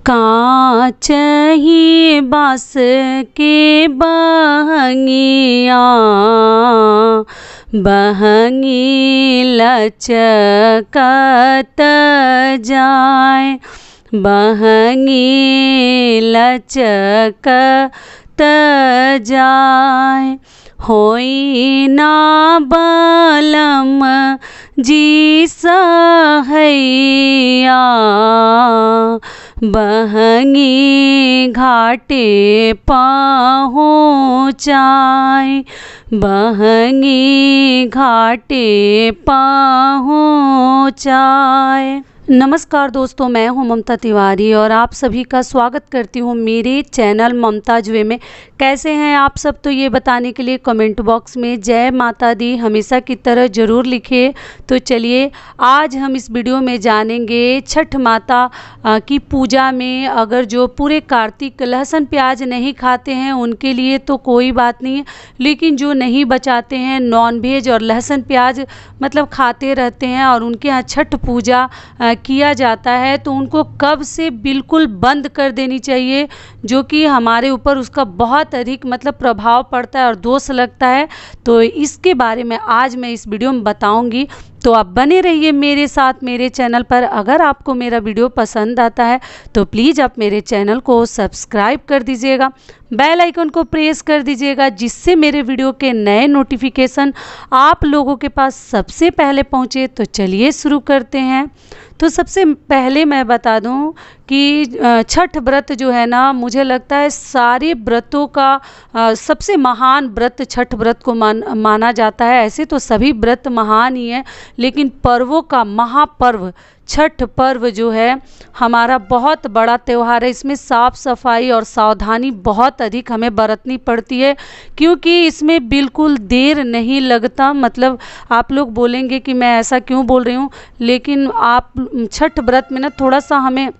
काँच ही बाँस के बहंगिया, बहंगी लचकत जाए, बहंगी लचकत जाए। होई ना बलम जी सहैया, बहंगी घाटे पहुँचाए, बहंगी घाटे पहुँचाए। नमस्कार दोस्तों, मैं हूं ममता तिवारी और आप सभी का स्वागत करती हूं मेरे चैनल ममताज वे में। कैसे हैं आप सब, तो ये बताने के लिए कमेंट बॉक्स में जय माता दी हमेशा की तरह ज़रूर लिखिए। तो चलिए आज हम इस वीडियो में जानेंगे छठ माता की पूजा में अगर जो पूरे कार्तिक लहसुन प्याज नहीं खाते हैं उनके लिए तो कोई बात नहीं है, लेकिन जो नहीं बचाते हैं नॉनवेज और लहसुन प्याज मतलब खाते रहते हैं और उनके यहाँ छठ पूजा किया जाता है तो उनको कब से बिल्कुल बंद कर देनी चाहिए, जो कि हमारे ऊपर उसका बहुत अधिक मतलब प्रभाव पड़ता है और दोष लगता है। तो इसके बारे में आज मैं इस वीडियो में बताऊंगी, तो आप बने रहिए मेरे साथ मेरे चैनल पर। अगर आपको मेरा वीडियो पसंद आता है तो प्लीज़ आप मेरे चैनल को सब्सक्राइब कर दीजिएगा, बेल आइकन को प्रेस कर दीजिएगा, जिससे मेरे वीडियो के नए नोटिफिकेशन आप लोगों के पास सबसे पहले पहुंचे। तो चलिए शुरू करते हैं। तो सबसे पहले मैं बता दूं कि छठ व्रत जो है ना, मुझे लगता है सारे व्रतों का सबसे महान व्रत छठ व्रत को माना जाता है। ऐसे तो सभी व्रत महान ही हैं, लेकिन पर्वों का महापर्व छठ पर्व जो है हमारा बहुत बड़ा त्यौहार है। इसमें साफ सफाई और सावधानी बहुत अधिक हमें बरतनी पड़ती है, क्योंकि इसमें बिल्कुल देर नहीं लगता। मतलब आप लोग बोलेंगे कि मैं ऐसा क्यों बोल रही हूँ, लेकिन आप छठ व्रत में ना थोड़ा सा हमें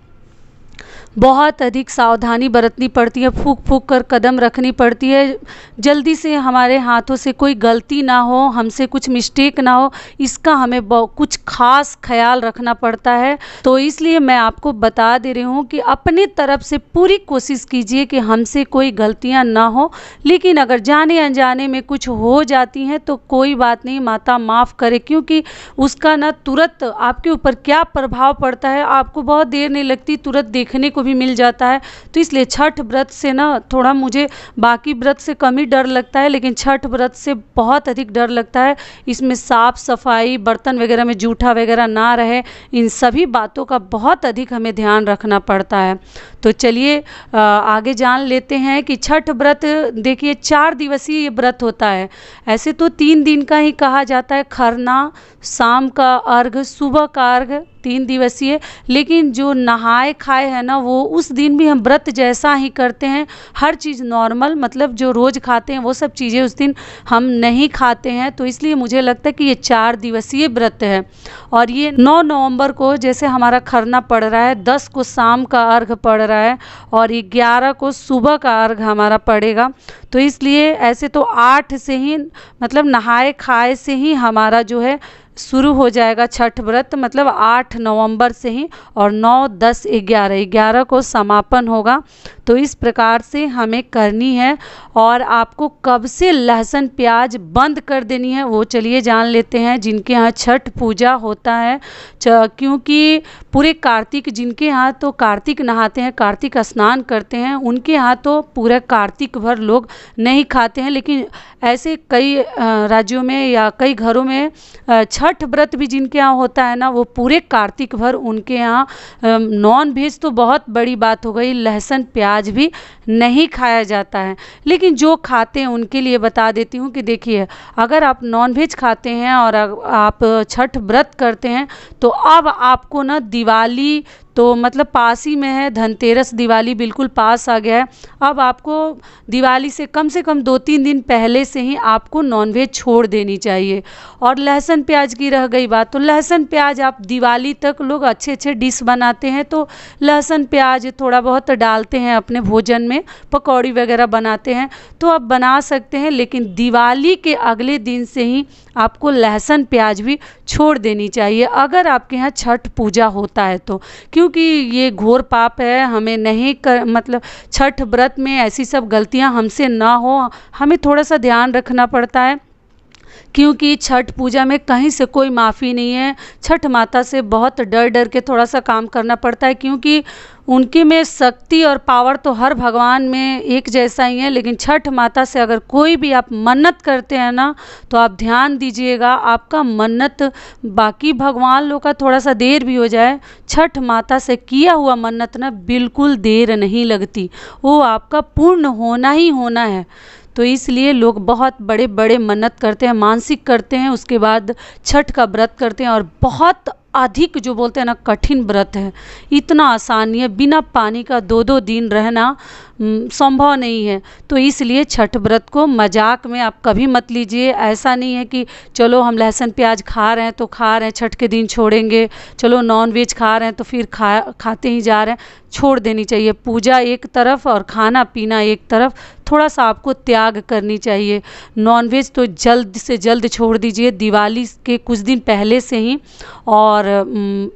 बहुत अधिक सावधानी बरतनी पड़ती है, फूंक फूंक कर कदम रखनी पड़ती है, जल्दी से हमारे हाथों से कोई गलती ना हो, हमसे कुछ मिस्टेक ना हो, इसका हमें कुछ खास ख्याल रखना पड़ता है। तो इसलिए मैं आपको बता दे रही हूँ कि अपनी तरफ से पूरी कोशिश कीजिए कि हमसे कोई गलतियाँ ना हो, लेकिन अगर जाने अनजाने में कुछ हो जाती हैं तो कोई बात नहीं, माता माफ़ करे, क्योंकि उसका ना तुरंत आपके ऊपर क्या प्रभाव पड़ता है आपको बहुत देर नहीं लगती, तुरंत देखने को भी मिल जाता है। तो इसलिए छठ व्रत से ना थोड़ा मुझे बाकी व्रत से कम ही डर लगता है, लेकिन छठ व्रत से बहुत अधिक डर लगता है। इसमें साफ सफाई, बर्तन वगैरह में जूठा वगैरह ना रहे, इन सभी बातों का बहुत अधिक हमें ध्यान रखना पड़ता है। तो चलिए आगे जान लेते हैं कि छठ व्रत देखिए 4 दिवसीय ये व्रत होता है। ऐसे तो 3 दिन का ही कहा जाता है, खरना, शाम का अर्घ, सुबह का अर्घ, 3 दिवसीय। लेकिन जो नहाए खाए है ना, वो उस दिन भी हम व्रत जैसा ही करते हैं, हर चीज़ नॉर्मल, मतलब जो रोज़ खाते हैं वो सब चीज़ें उस दिन हम नहीं खाते हैं। तो इसलिए मुझे लगता है कि ये 4 दिवसीय व्रत है। और ये 9 नवंबर को जैसे हमारा खरना पड़ रहा है, 10 को शाम का अर्घ पड़ रहा है और 11 को सुबह का अर्घ हमारा पड़ेगा। तो इसलिए ऐसे तो 8 से ही मतलब नहाए खाए से ही हमारा जो है शुरू हो जाएगा छठ व्रत, मतलब 8 नवंबर से ही, और 9, 10, 11 को समापन होगा। तो इस प्रकार से हमें करनी है। और आपको कब से लहसुन प्याज बंद कर देनी है वो चलिए जान लेते हैं, जिनके यहाँ छठ पूजा होता है। क्योंकि पूरे कार्तिक, जिनके यहाँ तो कार्तिक नहाते हैं, कार्तिक स्नान करते हैं, उनके यहाँ तो पूरा कार्तिक भर लोग नहीं खाते हैं। लेकिन ऐसे कई राज्यों में या कई घरों में छठ व्रत भी जिनके यहाँ होता है ना, वो पूरे कार्तिक भर उनके यहाँ नॉन वेज तो बहुत बड़ी बात हो गई, लहसुन प्याज भी नहीं खाया जाता है। लेकिन जो खाते हैं उनके लिए बता देती हूँ कि देखिए, अगर आप नॉन वेज खाते हैं और आप छठ व्रत करते हैं तो अब आपको ना दिवाली तो मतलब पास ही में है, धनतेरस, दिवाली बिल्कुल पास आ गया है। अब आपको दिवाली से कम 2-3 दिन पहले से ही आपको नॉनवेज छोड़ देनी चाहिए। और लहसुन प्याज की रह गई बात, तो लहसुन प्याज आप दिवाली तक लोग अच्छे अच्छे डिश बनाते हैं तो लहसुन प्याज थोड़ा बहुत डालते हैं अपने भोजन में, पकौड़ी वगैरह बनाते हैं तो आप बना सकते हैं। लेकिन दिवाली के अगले दिन से ही आपको लहसुन प्याज भी छोड़ देनी चाहिए अगर आपके यहाँ छठ पूजा होता है तो। क्योंकि ये घोर पाप है। हमें नहीं कर मतलब छठ व्रत में ऐसी सब गलतियां हमसे ना हो, हमें थोड़ा सा ध्यान रखना पड़ता है, क्योंकि छठ पूजा में कहीं से कोई माफ़ी नहीं है। छठ माता से बहुत डर डर के थोड़ा सा काम करना पड़ता है, क्योंकि उनके में शक्ति और पावर तो हर भगवान में एक जैसा ही है। लेकिन छठ माता से अगर कोई भी आप मन्नत करते हैं ना, तो आप ध्यान दीजिएगा, आपका मन्नत, बाकी भगवान लोग का थोड़ा सा देर भी हो जाए, छठ माता से किया हुआ मन्नत ना बिल्कुल देर नहीं लगती, वो आपका पूर्ण होना ही होना है। तो इसलिए लोग बहुत बड़े बड़े मन्नत करते हैं, मानसिक करते हैं, उसके बाद छठ का व्रत करते हैं। और बहुत अधिक जो बोलते हैं ना कठिन व्रत है, इतना आसान नहीं है। बिना पानी का 2-2 दिन रहना संभव नहीं है। तो इसलिए छठ व्रत को मजाक में आप कभी मत लीजिए। ऐसा नहीं है कि चलो हम लहसुन प्याज खा रहे हैं तो खा रहे हैं, छठ के दिन छोड़ेंगे, चलो नॉन वेज खा रहे हैं तो फिर खाते ही जा रहे हैं। छोड़ देनी चाहिए। पूजा एक तरफ और खाना पीना एक तरफ, थोड़ा सा आपको त्याग करनी चाहिए। नॉनवेज तो जल्द से जल्द छोड़ दीजिए, दिवाली के कुछ दिन पहले से ही। और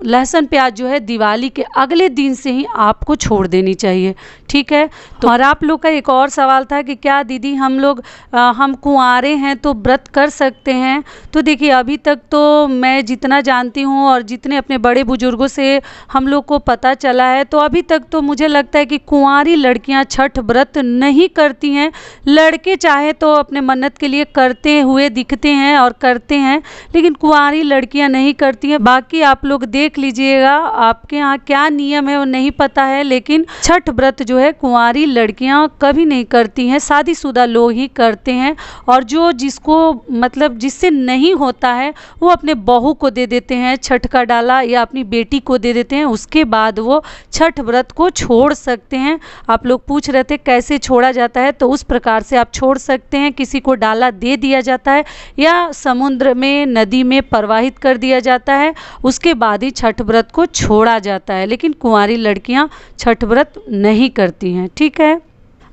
लहसुन प्याज जो है दिवाली के अगले दिन से ही आपको छोड़ देनी चाहिए, ठीक है। तो और आप लोग का एक और सवाल था कि क्या दीदी हम कुंवारे हैं तो व्रत कर सकते हैं। तो देखिए, अभी तक तो मैं जितना जानती हूँ और जितने अपने बड़े बुजुर्गों से हम लोग को पता चला है, तो अभी तक तो मुझे लगता है कि कुंवारी लड़कियां छठ व्रत नहीं करती हैं। लड़के चाहे तो अपने मन्नत के लिए करते हुए दिखते हैं और करते हैं, लेकिन कुंवारी लड़कियां नहीं करती हैं। बाकी आप लोग देख लीजिएगा, आपके यहाँ क्या नियम है वो नहीं पता है, लेकिन छठ व्रत जो है कुंवारी लड़कियां कभी नहीं करती हैं, शादीशुदा लोग ही करते हैं। और जो जिसको मतलब जिससे नहीं होता है, वो अपने बहू को दे देते हैं छठ का डाला, या अपनी बेटी को दे देते हैं। उसके बाद वो छठ व्रत को छोड़ सकते हैं। आप लोग पूछ रहे थे कैसे छोड़ा जाता है, तो उस प्रकार से आप छोड़ सकते हैं। किसी को डाला दे दिया जाता है या समुद्र में, नदी में प्रवाहित कर दिया जाता है, उसके बाद ही छठ व्रत को छोड़ा जाता है। लेकिन कुंवारी लड़कियां छठ व्रत नहीं करती हैं, ठीक है।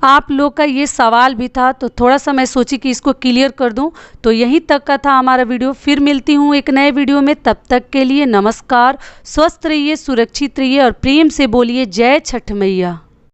आप लोग का ये सवाल भी था, तो थोड़ा सा मैं सोची कि इसको क्लियर कर दूं। तो यहीं तक का था हमारा वीडियो। फिर मिलती हूँ एक नए वीडियो में, तब तक के लिए नमस्कार। स्वस्थ रहिए, सुरक्षित रहिए और प्रेम से बोलिए जय छठ मैया।